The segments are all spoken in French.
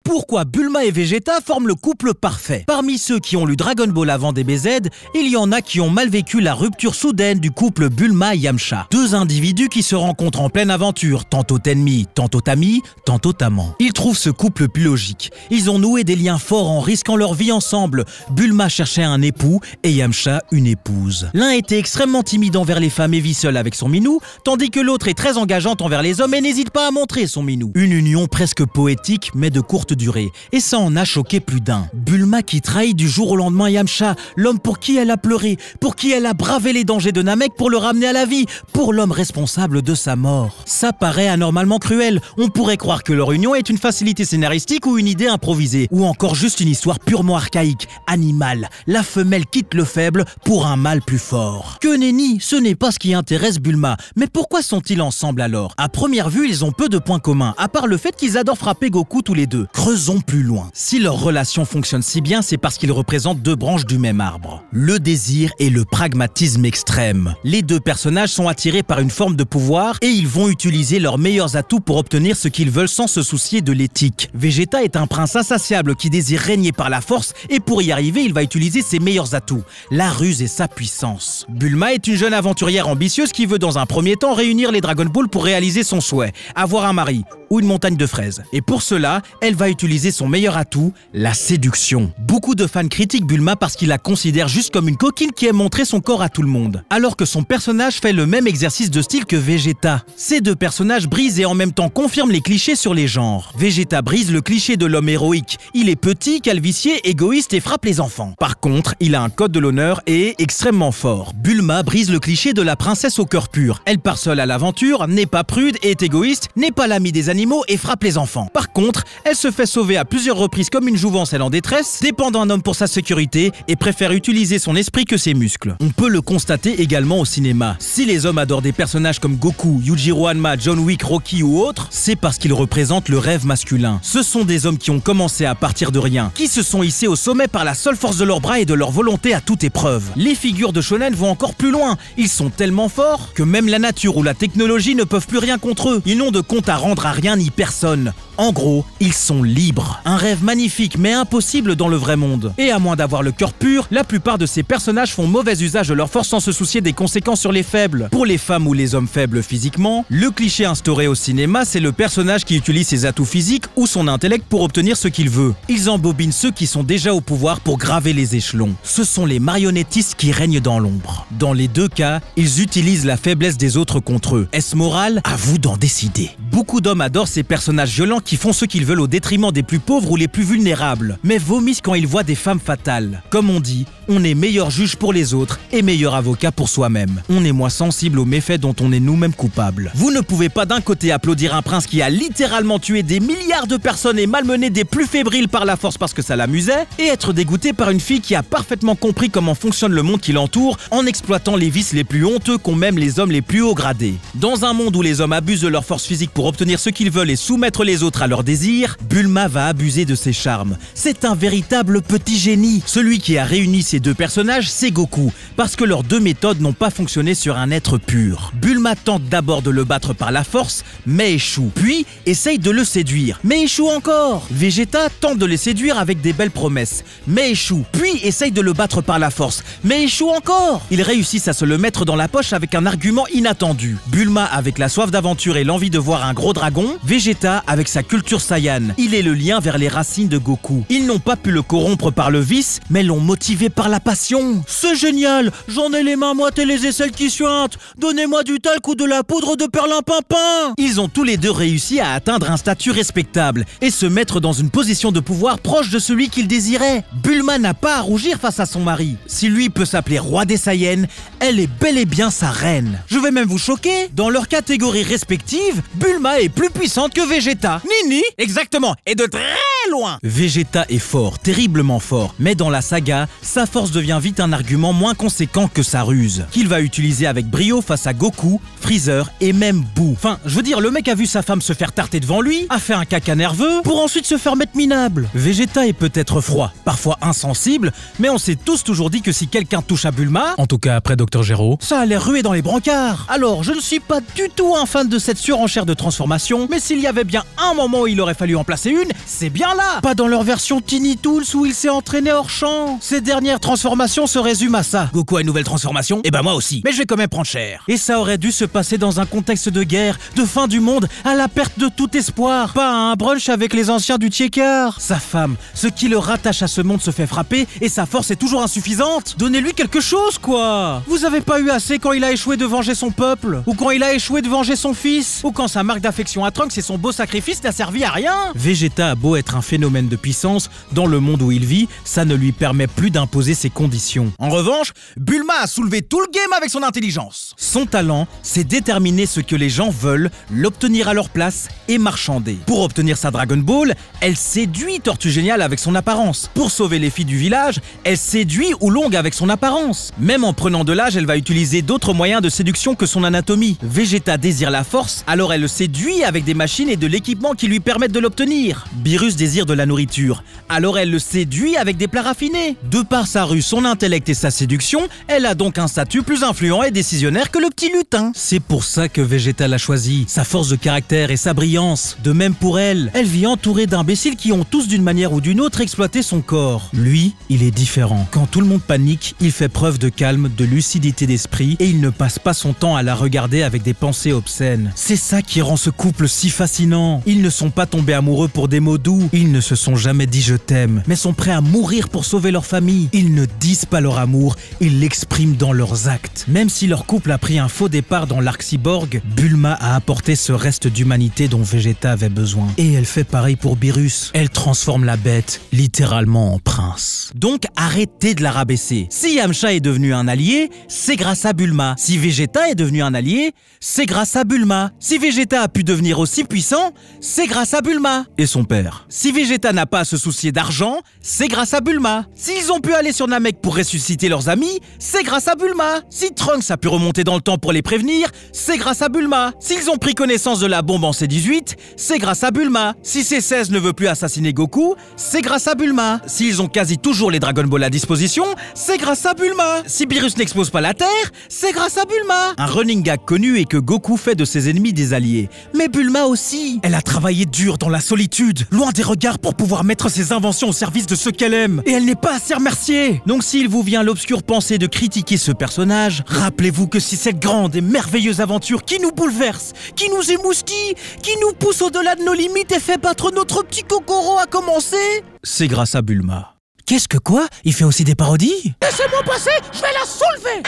Pourquoi Bulma et Vegeta forment le couple parfait? Parmi ceux qui ont lu Dragon Ball avant DBZ, il y en a qui ont mal vécu la rupture soudaine du couple Bulma et Yamcha. Deux individus qui se rencontrent en pleine aventure, tantôt ennemis, tantôt amis, tantôt amants. Ils trouvent ce couple plus logique. Ils ont noué des liens forts en risquant leur vie ensemble. Bulma cherchait un époux et Yamcha une épouse. L'un était extrêmement timide envers les femmes et vit seul avec son minou, tandis que l'autre est très engageante envers les hommes et n'hésite pas à montrer son minou. Une union presque poétique mais de courte durée. Et ça en a choqué plus d'un. Bulma qui trahit du jour au lendemain Yamcha, l'homme pour qui elle a pleuré, pour qui elle a bravé les dangers de Namek pour le ramener à la vie, pour l'homme responsable de sa mort. Ça paraît anormalement cruel. On pourrait croire que leur union est une facilité scénaristique ou une idée improvisée, ou encore juste une histoire purement archaïque, animale. La femelle quitte le faible pour un mâle plus fort. Que nenni, ce n'est pas ce qui intéresse Bulma. Mais pourquoi sont-ils ensemble alors? À première vue, ils ont peu de points communs, à part le fait qu'ils adorent frapper Goku tous les deux. Creusons plus loin. Si leur relation fonctionne si bien, c'est parce qu'ils représentent deux branches du même arbre. Le désir et le pragmatisme extrême. Les deux personnages sont attirés par une forme de pouvoir et ils vont utiliser leurs meilleurs atouts pour obtenir ce qu'ils veulent sans se soucier de l'éthique. Vegeta est un prince insatiable qui désire régner par la force et pour y arriver, il va utiliser ses meilleurs atouts, la ruse et sa puissance. Bulma est une jeune aventurière ambitieuse qui veut dans un premier temps réunir les Dragon Ball pour réaliser son souhait, avoir un mari ou une montagne de fraises. Et pour cela, elle va utiliser son meilleur atout, la séduction. Beaucoup de fans critiquent Bulma parce qu'ils la considèrent juste comme une coquine qui aime montrer son corps à tout le monde, alors que son personnage fait le même exercice de style que Vegeta. Ces deux personnages brisent et en même temps confirment les clichés sur les genres. Vegeta brise le cliché de l'homme héroïque. Il est petit, calvicié, égoïste et frappe les enfants. Par contre, il a un code de l'honneur et est extrêmement fort. Bulma brise le cliché de la princesse au cœur pur. Elle part seule à l'aventure, n'est pas prude, est égoïste, n'est pas l'amie des animaux et frappe les enfants. Par contre, elle se fait sauver à plusieurs reprises comme une jouvencelle en détresse, dépend d'un homme pour sa sécurité et préfère utiliser son esprit que ses muscles. On peut le constater également au cinéma. Si les hommes adorent des personnages comme Goku, Yujiro Hanma, John Wick, Rocky ou autres, c'est parce qu'ils représentent le rêve masculin. Ce sont des hommes qui ont commencé à partir de rien, qui se sont hissés au sommet par la seule force de leurs bras et de leur volonté à toute épreuve. Les figures de shonen vont encore plus loin. Ils sont tellement forts que même la nature ou la technologie ne peuvent plus rien contre eux. Ils n'ont de compte à rendre à rien ni personne. En gros, ils sont libres. Un rêve magnifique mais impossible dans le vrai monde. Et à moins d'avoir le cœur pur, la plupart de ces personnages font mauvais usage de leur force sans se soucier des conséquences sur les faibles. Pour les femmes ou les hommes faibles physiquement, le cliché instauré au cinéma, c'est le personnage qui utilise ses atouts physiques ou son intellect pour obtenir ce qu'il veut. Ils embobinent ceux qui sont déjà au pouvoir pour graver les échelons. Ce sont les marionnettistes qui règnent dans l'ombre. Dans les deux cas, ils utilisent la faiblesse des autres contre eux. Est-ce moral? À vous d'en décider. Beaucoup d'hommes adorent ces personnages violents qui font ce qu'ils veulent au détriment des plus pauvres ou les plus vulnérables, mais vomissent quand ils voient des femmes fatales. Comme on dit, on est meilleur juge pour les autres et meilleur avocat pour soi-même. On est moins sensible aux méfaits dont on est nous-mêmes coupables. Vous ne pouvez pas d'un côté applaudir un prince qui a littéralement tué des milliards de personnes et malmené des plus fébriles par la force parce que ça l'amusait, et être dégoûté par une fille qui a parfaitement compris comment fonctionne le monde qui l'entoure en exploitant les vices les plus honteux qu'ont même les hommes les plus haut gradés. Dans un monde où les hommes abusent de leur force physique pour obtenir ce qu'ils veulent et soumettre les autres à leurs désirs, Bulma va abuser de ses charmes. C'est un véritable petit génie. Celui qui a réuni ces deux personnages, c'est Goku, parce que leurs deux méthodes n'ont pas fonctionné sur un être pur. Bulma tente d'abord de le battre par la force, mais échoue. Puis essaye de le séduire, mais échoue encore. Vegeta tente de les séduire avec des belles promesses, mais échoue. Puis essaye de le battre par la force, mais échoue encore. Ils réussissent à se le mettre dans la poche avec un argument inattendu. Bulma avec la soif d'aventure et l'envie de voir un gros dragon, Vegeta avec sa culture Saiyan. Il est le lien vers les racines de Goku. Ils n'ont pas pu le corrompre par le vice, mais l'ont motivé par la passion. C'est génial, j'en ai les mains moites et les aisselles qui suintent. Donnez-moi du talc ou de la poudre de perlimpinpin. Ils ont tous les deux réussi à atteindre un statut respectable et se mettre dans une position de pouvoir proche de celui qu'ils désiraient. Bulma n'a pas à rougir face à son mari. Si lui peut s'appeler roi des Saiyans, elle est bel et bien sa reine. Je vais même vous choquer, dans leur catégorie respective, Bulma est plus puissante que Vegeta. Nini? Exactement, et de très loin. Vegeta est fort, terriblement fort, mais dans la saga, sa force devient vite un argument moins conséquent que sa ruse, qu'il va utiliser avec brio face à Goku, Freezer et même Boo. Enfin, je veux dire, le mec a vu sa femme se faire tarter devant lui, a fait un caca nerveux, pour ensuite se faire mettre minable. Vegeta est peut-être froid, parfois insensible, mais on s'est tous toujours dit que si quelqu'un touche à Bulma, en tout cas après Dr Gero, ça allait ruer dans les brancards. Alors, je ne suis pas du tout un fan de cette surenchère de transformation, mais s'il y avait bien un moment où il aurait fallu en placer une, c'est bien là. Pas dans leur version Tiny Tools où il s'est entraîné hors champ. Ses dernières transformations se résument à ça. Goku a une nouvelle transformation? Eh ben moi aussi. Mais je vais quand même prendre cher. Et ça aurait dû se passer dans un contexte de guerre, de fin du monde, à la perte de tout espoir. Pas à un brunch avec les anciens du Tchekar. Sa femme, ce qui le rattache à ce monde se fait frapper et sa force est toujours insuffisante. Donnez-lui quelque chose, quoi. Vous avez pas eu assez quand il a échoué de venger son peuple? Ou quand il a échoué de venger son fils? Ou quand sa marque d'affection à Trunks et son beau sacrifice n'a servi à rien? Vegeta a beau être un phénomène de puissance, dans le monde où il vit, ça ne lui permet plus d'imposer ses conditions. En revanche, Bulma a soulevé tout le game avec son intelligence. Son talent, c'est déterminer ce que les gens veulent, l'obtenir à leur place et marchander. Pour obtenir sa Dragon Ball, elle séduit Tortue Géniale avec son apparence. Pour sauver les filles du village, elle séduit Oolong avec son apparence. Même en prenant de l'âge, elle va utiliser d'autres moyens de séduction que son anatomie. Vegeta désire la force, alors elle le séduit avec des machines et de l'équipement qui lui permettent de l'obtenir. Beerus désire de la nourriture, alors elle le séduit avec des plats raffinés. De par sa ruse, son intellect et sa séduction, elle a donc un statut plus influent et décisionnaire que le petit lutin. C'est pour ça que Vegeta l'a choisi, sa force de caractère et sa brillance. De même pour elle, elle vit entourée d'imbéciles qui ont tous d'une manière ou d'une autre exploité son corps. Lui, il est différent. Quand tout le monde panique, il fait preuve de calme, de lucidité d'esprit et il ne passe pas son temps à la regarder avec des pensées obscènes. C'est ça qui rend ce couple si fascinant. Ils ne sont pas tombés amoureux pour des mots doux, ils ne se sont jamais dit je t'aime, mais sont prêts à mourir pour sauver leur famille. Ils ne disent pas leur amour, ils l'expriment dans leurs actes. Même si leur couple a pris un faux départ dans l'arc cyborg, Bulma a apporté ce reste d'humanité dont Vegeta avait besoin. Et elle fait pareil pour Beerus. Elle transforme la bête littéralement en prince. Donc arrêtez de la rabaisser. Si Yamcha est devenu un allié, c'est grâce à Bulma. Si Vegeta est devenu un allié, c'est grâce à Bulma. Si Vegeta a pu devenir aussi puissant, c'est grâce à Bulma. Et son père. Si Vegeta n'a pas à se soucier d'argent, c'est grâce à Bulma. S'ils ont pu aller sur Namek pour ressusciter leurs amis, c'est grâce à Bulma. Si Trunks a pu remonter dans le temps pour les prévenir, c'est grâce à Bulma. S'ils ont pris connaissance de la bombe en C-18, c'est grâce à Bulma. Si C-16 ne veut plus assassiner Goku, c'est grâce à Bulma. S'ils ont quasi toujours les Dragon Ball à disposition, c'est grâce à Bulma. Si Beerus n'explose pas la Terre, c'est grâce à Bulma. Un running gag connu est que Goku fait de ses ennemis des alliés. Mais Bulma aussi. Elle a travaillé dur dans la solitude, loin des regards pour pouvoir mettre ses inventions au service de ceux qu'elle aime. Et elle n'est pas assez remerciée. Donc s'il vous vient l'obscure pensée de critiquer ce personnage, rappelez-vous que si cette grande et merveilleuse aventure qui nous bouleverse, qui nous émoustille, qui nous pousse au-delà de nos limites et fait battre notre petit Kokoro à commencer, c'est grâce à Bulma. Qu'est-ce que quoi? Il fait aussi des parodies? Laissez-moi passer, je vais la soulever.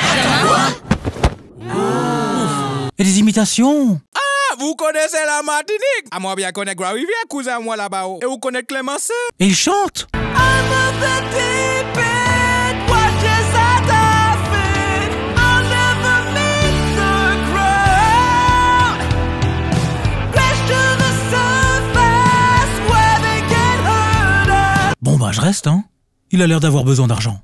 Et des imitations. Vous connaissez la Martinique? À moi bien connaître Grand Rivière, cousin moi là-bas. Et vous connaissez Clémenceau? Et il chante. Bon bah je reste hein. Il a l'air d'avoir besoin d'argent.